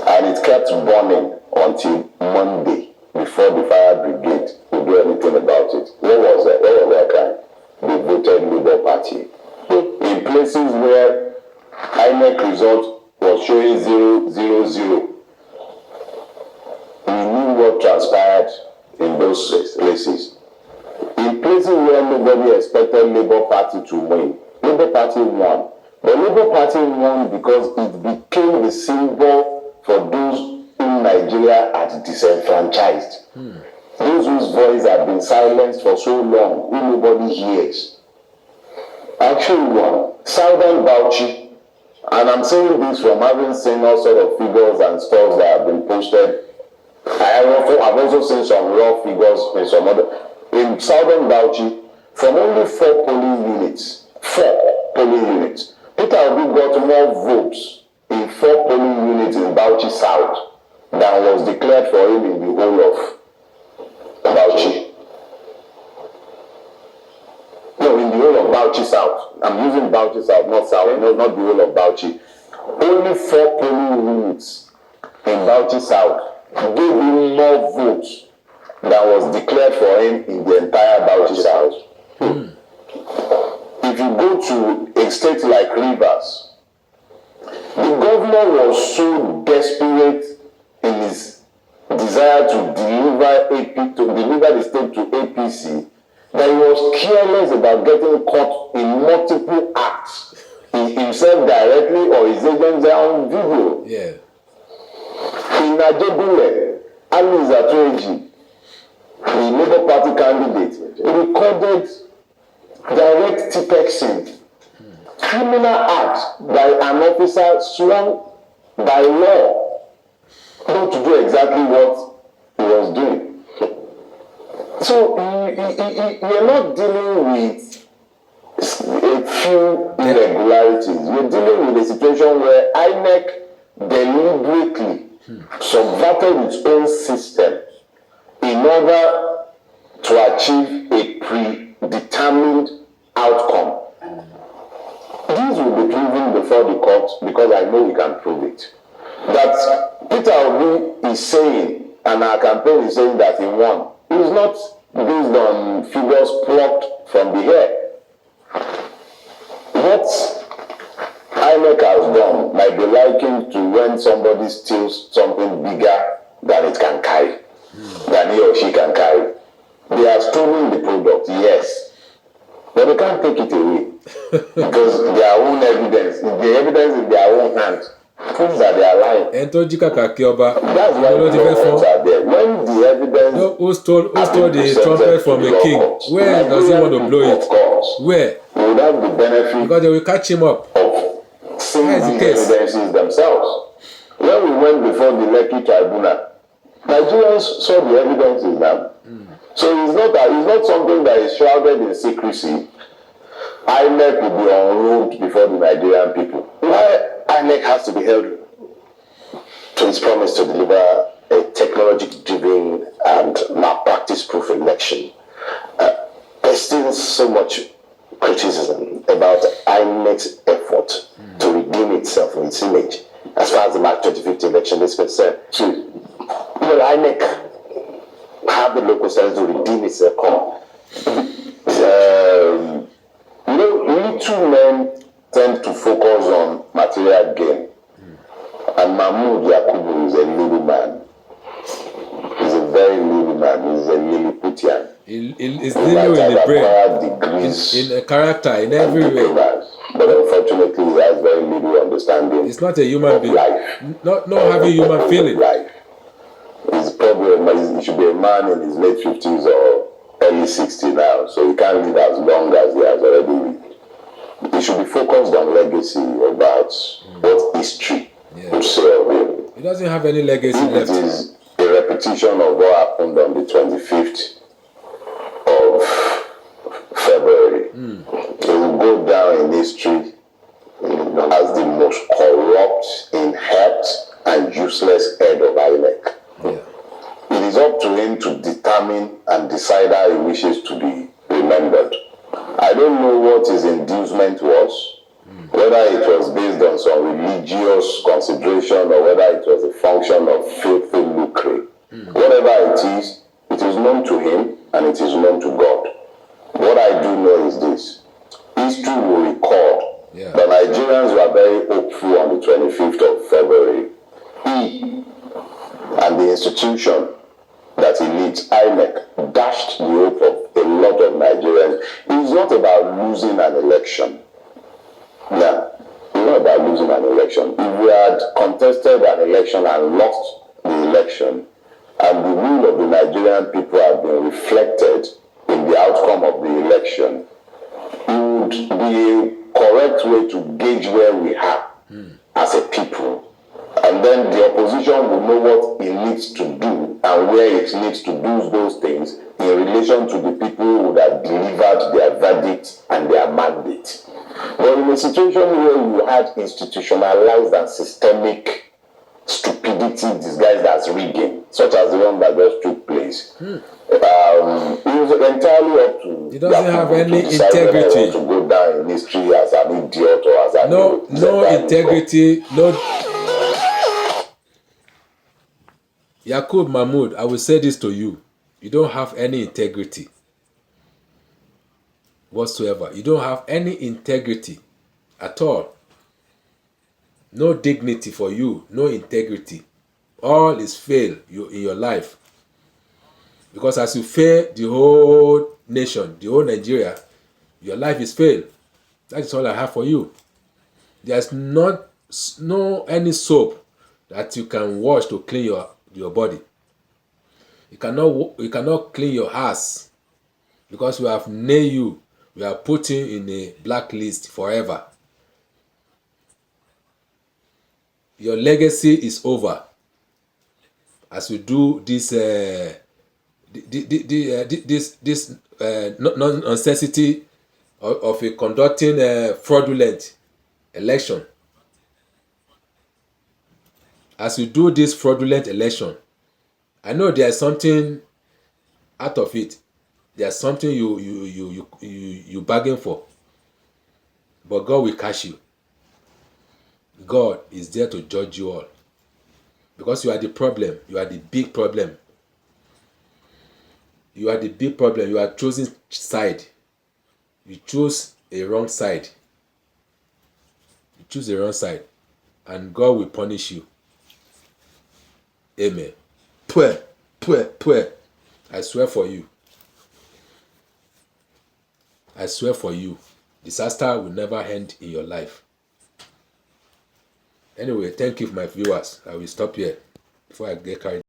and it kept burning until Monday before the fire brigade could do anything about it. What was that? What was their crime? They voted Labour Party. In places where INEC result was showing 000, we knew what transpired in those places. In places where nobody expected Labour Party to win, Labour Party won. But Labour Party won because it became the symbol for those in Nigeria are disenfranchised. Those whose voice have been silenced for so long, who nobody hears. Actually won. Southern Bauchi, and I'm saying this from having seen all sort of figures and stuff that have been posted. I've also seen some raw figures in some other. In Southern Bauchi, from only 4 polling units, Peter Obi got more votes in 4 polling units in Bauchi South than was declared for him in the whole of Bauchi. No, in the whole of Bauchi South. I'm using Bauchi South, not South, no, not the whole of Bauchi. Only 4 polling units in Bauchi South gave him more votes than was declared for him in the entire Bauchi South. If you go to a state like Rivers, the governor was so desperate in his desire to deliver the state to APC that he was careless about getting caught in multiple acts, himself directly or his agents on video. Yeah. In Ajebule, Ali Zatoeji, the Labour Party candidate, recorded direct T-Pexing, criminal act by an officer sworn by law not to do exactly what he was doing. So you're not dealing with a few irregularities. You're dealing with a situation where INEC deliberately subverted its own system in order to achieve a predetermined outcome. These will be proven before the court, because I know we can prove it. That Peter Obi is saying, and our campaign is saying that he won, is not based on figures plucked from the air. What I INEC has done might be likened to when somebody steals something bigger than it can carry, than he or she can carry. They are stealing the product, yes, but they can't take it away because their own evidence, the evidence in their own hands, proves that they are lying. ẹni tó jí kàkà kí ọba That's why ló ti fẹ́ laws fọ́n. are there. When the evidence No, who stole the trumpet from a king? Where does he want to blow it? Where? We would have the benefit Because they will catch him up. of seeing That is the these case. evidences themselves. When we went before the Lekki tribunal, Nigerians saw the evidences now. So it's not something that is shrouded in secrecy. INEC will be unrobed before the Nigerian people. Why INEC has to be held to its promise to deliver a technology-driven and malpractice-proof election. There's still so much criticism about INEC's effort to redeem itself from its image as far as the March 2050 election is concerned. INEC have the local sense to redeem itself. Little men tend to focus on material gain. And Mahmoud Yakubu is a little man. He's a very little man. He's a Lilliputian. He's little in the brain, in the character, in every way. But unfortunately, he has very little understanding. He's not a human being. Life. Not having human feeling. Life. His problem is he should be a man in his late 50s or early 60s now, so he can't live as long as he has already lived. He should be focused on legacy about what history would say of him. He doesn't have any legacy left. It is a repetition of what happened on the 25th of February. It will go down in history as the most corrupt, inept, and useless head of INEC. It is up to him to determine and decide how he wishes to be remembered. I don't know what his inducement was, whether it was based on some religious consideration or whether it was a function of filthy lucre. Whatever it is known to him and it is known to God. What I do know is this: history will record the Nigerians were very hopeful on the 25th of February. He and the institution that he leads, INEC, dashed the hope of a lot of Nigerians. It's not about losing an election. Yeah, it's not about losing an election. If we had contested an election and lost the election, and the will of the Nigerian people had been reflected in the outcome of the election, it would be a correct way to gauge where we are as a people. And then the opposition will know what it needs to do and where it needs to do those things in relation to the people who would have delivered their verdict and their mandate. But in a situation where you had institutionalized and systemic stupidity disguised as rigging, such as the one that just took place, it was entirely up to. He doesn't have any integrity. To go down in history as an idiot or as an no integrity, no. Yakub Mahmoud, I will say this to you: you don't have any integrity whatsoever. You don't have any integrity at all. No dignity for you, no integrity. All is fail in your life. Because as you fail the whole nation, the whole Nigeria, your life is fail. That is all I have for you. There's no any soap that you can wash to clean your body. You cannot clean your ass because we have nailed you. We are putting in a blacklist forever. Your legacy is over. As we do this non-necessity of a conducting a fraudulent election. As you do this fraudulent election, I know there is something out of it. There's something you bargain for, but God will catch you. God is there to judge you all, because you are the problem. You are the big problem. You are the big problem. You are choosing side. You choose a wrong side. You choose the wrong side, and God will punish you. Amen. Pwah, pwah, pwah. I swear for you. I swear for you. Disaster will never end in your life. Anyway, thank you, my viewers. I will stop here before I get carried.